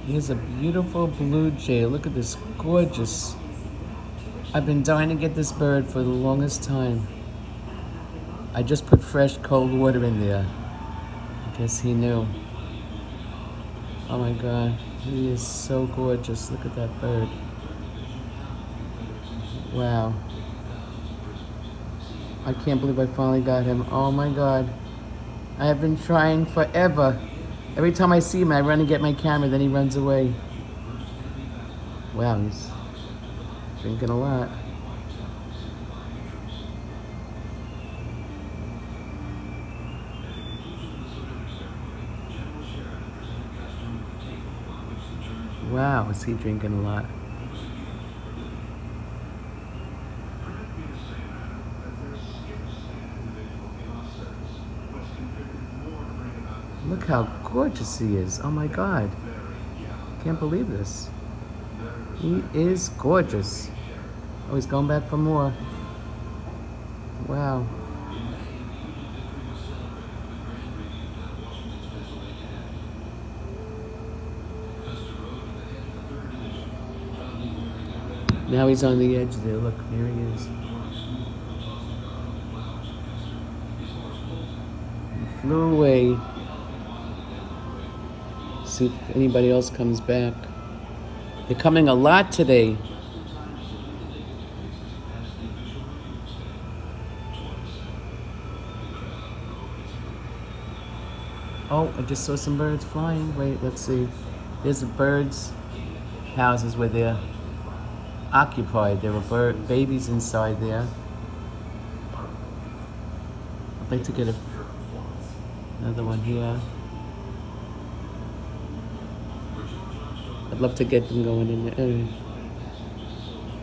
Here's a beautiful blue jay. Look at this, gorgeous. I've been dying to get this bird for the longest time. I just put fresh cold water in there. I guess he knew. Oh my God, he is so gorgeous. Look at that bird. Wow. I can't believe I finally got him. Oh my God. I have been trying forever. Every time I see him, I run and get my camera, then he runs away. Wow, he's drinking a lot. Wow, is he drinking a lot? Look how gorgeous he is. Oh my God. Can't believe this. He is gorgeous. Oh, he's going back for more. Wow. Now he's on the edge there. Look, there he is. He flew away. See if anybody else comes back. They're coming a lot today. Oh, I just saw some birds flying. Wait, let's see. There's the birds' houses where they're occupied. There were babies inside there. I'd like to get another one here. I'd love to get them going in there.